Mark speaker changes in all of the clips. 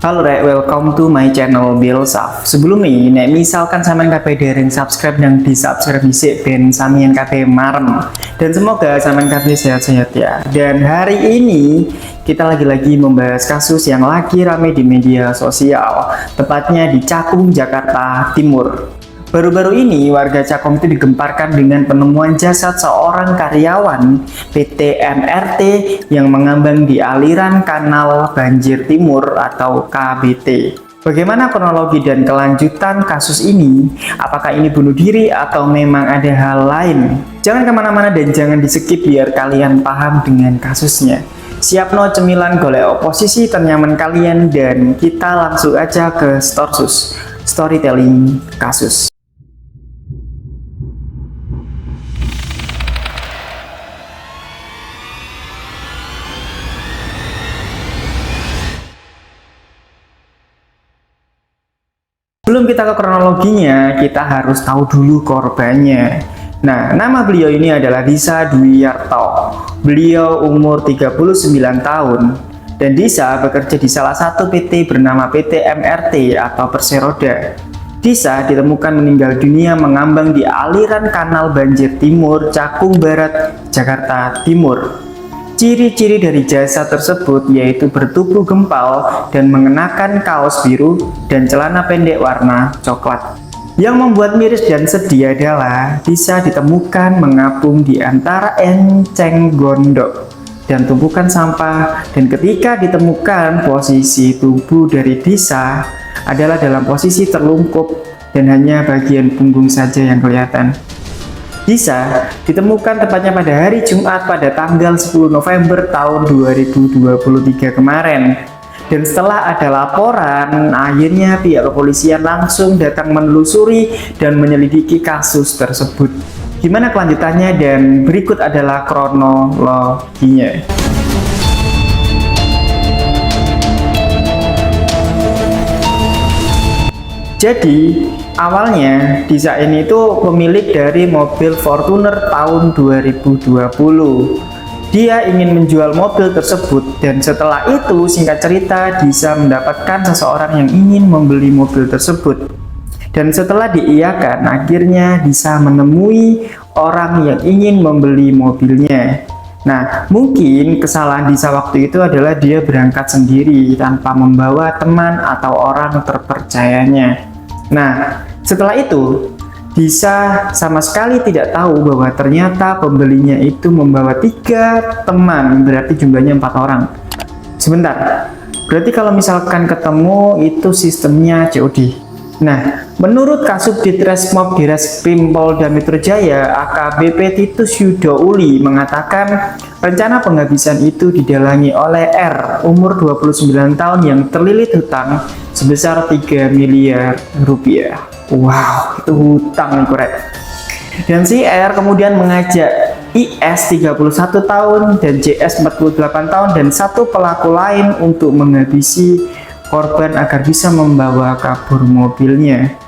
Speaker 1: Halo rek, welcome to my channel Bilsaf. Sebelum ini, nek misalkan sampean kabeh dereng subscribe dan di subscribe dhisik ben sampeyan kabeh marem. Dan semoga sampean kabeh sehat-sehat ya. Dan hari ini kita lagi-lagi membahas kasus yang lagi rame di media sosial, tepatnya di Cakung, Jakarta Timur. Baru-baru ini warga Cakung itu digemparkan dengan penemuan jasad seorang karyawan PT MRT yang mengambang di aliran kanal banjir timur atau KBT. Bagaimana kronologi dan kelanjutan kasus ini? Apakah ini bunuh diri atau memang ada hal lain? Jangan kemana-mana dan jangan di-skip biar kalian paham dengan kasusnya. Siapno cemilan golek oposisi ternyaman kalian dan kita langsung aja ke Storsus, storytelling kasus. Sebelum kita ke kronologinya, kita harus tahu dulu korbannya. Nah, nama beliau ini adalah Disa Dwiarto. Beliau umur 39 tahun. Dan Disa bekerja di salah satu PT bernama PT MRT atau Perseroda. Disa ditemukan meninggal dunia mengambang di aliran kanal banjir timur Cakung Barat, Jakarta Timur. Ciri-ciri dari jasad tersebut yaitu bertubuh gempal dan mengenakan kaos biru dan celana pendek warna coklat. Yang membuat miris dan sedih adalah Disa ditemukan mengapung di antara enceng gondok dan tumpukan sampah, dan ketika ditemukan posisi tubuh dari Disa adalah dalam posisi terlungkup dan hanya bagian punggung saja yang kelihatan. Disa ditemukan tepatnya pada hari Jumat pada tanggal 10 November tahun 2023 kemarin. Dan setelah ada laporan, akhirnya pihak kepolisian langsung datang menelusuri dan menyelidiki kasus tersebut. Gimana kelanjutannya dan berikut adalah kronologinya. Jadi awalnya Disa ini itu pemilik dari mobil Fortuner tahun 2020. Dia ingin menjual mobil tersebut dan setelah itu singkat cerita Disa mendapatkan seseorang yang ingin membeli mobil tersebut. Dan setelah diiyakan akhirnya Disa menemui orang yang ingin membeli mobilnya. Nah, mungkin kesalahan Disa waktu itu adalah dia berangkat sendiri tanpa membawa teman atau orang terpercayanya. Nah, setelah itu Disa sama sekali tidak tahu bahwa ternyata pembelinya itu membawa 3 teman, berarti jumlahnya 4 orang. Sebentar, berarti kalau misalkan ketemu itu sistemnya COD. Nah, menurut Kasubdit Resmob Direskrim Polda Metro Jaya AKBP Titus Yudo Uli mengatakan rencana penghabisan itu didalangi oleh R umur 29 tahun yang terlilit hutang sebesar 3 miliar rupiah. Wow, itu hutang nih korek. Dan si R kemudian mengajak IS 31 tahun dan JS 48 tahun dan satu pelaku lain untuk menghabisi korban agar bisa membawa kabur mobilnya.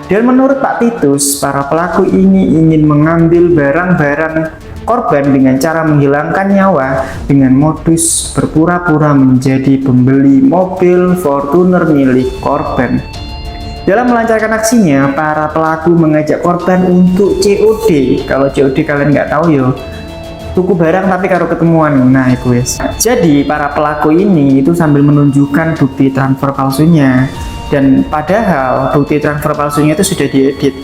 Speaker 1: Dan menurut Pak Titus, para pelaku ini ingin mengambil barang-barang korban dengan cara menghilangkan nyawa dengan modus berpura-pura menjadi pembeli mobil Fortuner milik korban. Dalam melancarkan aksinya, para pelaku mengajak korban untuk COD. Kalau COD kalian nggak tahu ya, tuku barang tapi karo ketemuan. Nah itu wes. Jadi para pelaku ini itu sambil menunjukkan bukti transfer palsunya, dan padahal bukti transfer palsunya itu sudah diedit.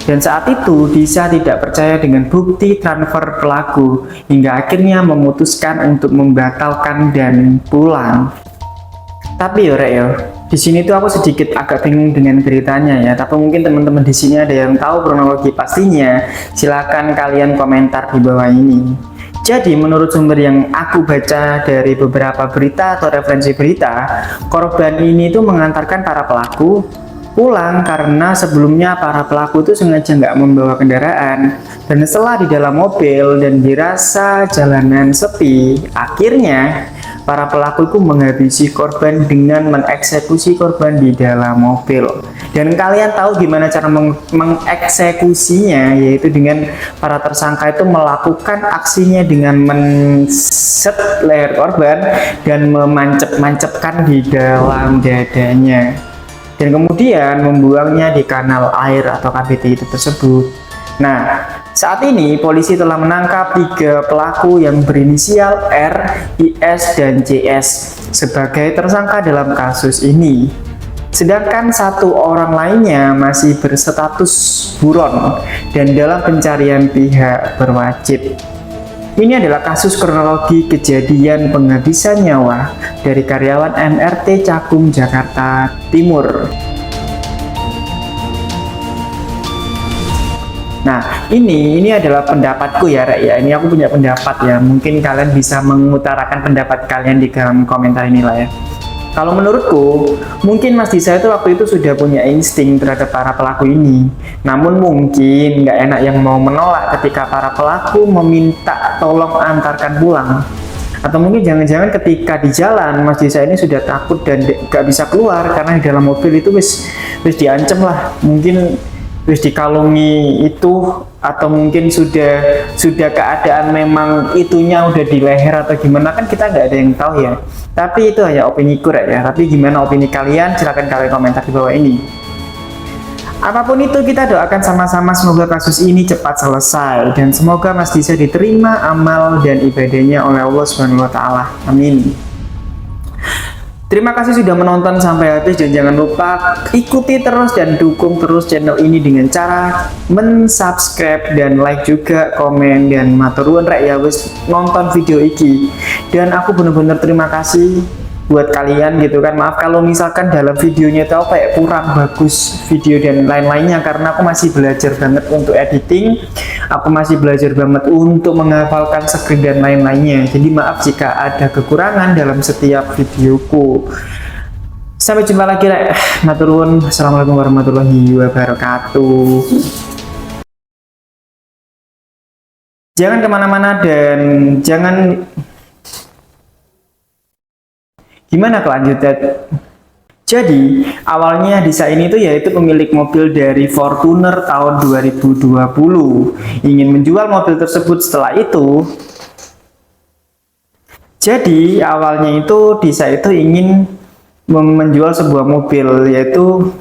Speaker 1: Dan saat itu Disa tidak percaya dengan bukti transfer pelaku hingga akhirnya memutuskan untuk membatalkan dan pulang. Tapi ya rek ya, di sini tuh aku sedikit agak bingung dengan ceritanya ya. Tapi mungkin teman-teman di sini ada yang tahu kronologi pastinya. Silakan kalian komentar di bawah ini. Jadi menurut sumber yang aku baca dari beberapa berita atau referensi berita, korban ini tuh mengantarkan para pelaku pulang karena sebelumnya para pelaku itu sengaja nggak membawa kendaraan. Dan setelah di dalam mobil dan dirasa jalanan sepi, akhirnya para pelaku itu menghabisi korban dengan mengeksekusi korban di dalam mobil. Dan kalian tahu gimana cara mengeksekusinya, yaitu dengan para tersangka itu melakukan aksinya dengan menset leher korban dan memancep-mancepkan di dalam dadanya, dan kemudian membuangnya di kanal air atau KBT itu tersebut. Nah, saat ini polisi telah menangkap 3 pelaku yang berinisial R, IS, dan JS sebagai tersangka dalam kasus ini. Sedangkan 1 orang lainnya masih berstatus buron dan dalam pencarian pihak berwajib. Ini adalah kasus kronologi kejadian penghabisan nyawa dari karyawan MRT Cakung, Jakarta Timur. Nah, ini adalah pendapatku ya, Rek, ya. Ini aku punya pendapat ya. Mungkin kalian bisa mengutarakan pendapat kalian di dalam komentar inilah ya. Kalau menurutku, mungkin Mas Disa itu waktu itu sudah punya insting terhadap para pelaku ini. Namun mungkin nggak enak yang mau menolak ketika para pelaku meminta tolong antarkan pulang. Atau mungkin jangan-jangan ketika di jalan Mas Disa ini sudah takut dan nggak bisa keluar karena di dalam mobil itu wis diancam lah. Mungkin wis dikalungi itu, atau mungkin sudah keadaan memang itunya udah di leher atau gimana, kan kita nggak ada yang tahu ya. Tapi itu hanya opini ku ya. Tapi gimana opini kalian? Silahkan kalian komentar di bawah ini. Apapun itu, kita doakan sama-sama semoga kasus ini cepat selesai dan semoga Mas Disa diterima amal dan ibadahnya oleh Allah Subhanahu wa taala. Amin. Terima kasih sudah menonton sampai habis, dan jangan lupa ikuti terus dan dukung terus channel ini dengan cara mensubscribe dan like juga, komen, dan matur rek ya wis nonton video iki. Dan aku bener-bener terima kasih buat kalian gitu kan. Maaf kalau misalkan dalam videonya itu kayak kurang bagus video dan lain-lainnya, karena aku masih belajar banget untuk editing, aku masih belajar banget untuk menghafalkan skrip dan lain-lainnya. Jadi maaf jika ada kekurangan dalam setiap videoku. Sampai jumpa lagi, matur nuwun. Assalamualaikum warahmatullahi wabarakatuh. Jangan kemana-mana dan jangan gimana kelanjutan. Jadi awalnya Disa ini tuh yaitu pemilik mobil dari Fortuner tahun 2020, ingin menjual mobil tersebut. Setelah itu, jadi awalnya itu Disa itu ingin menjual sebuah mobil, yaitu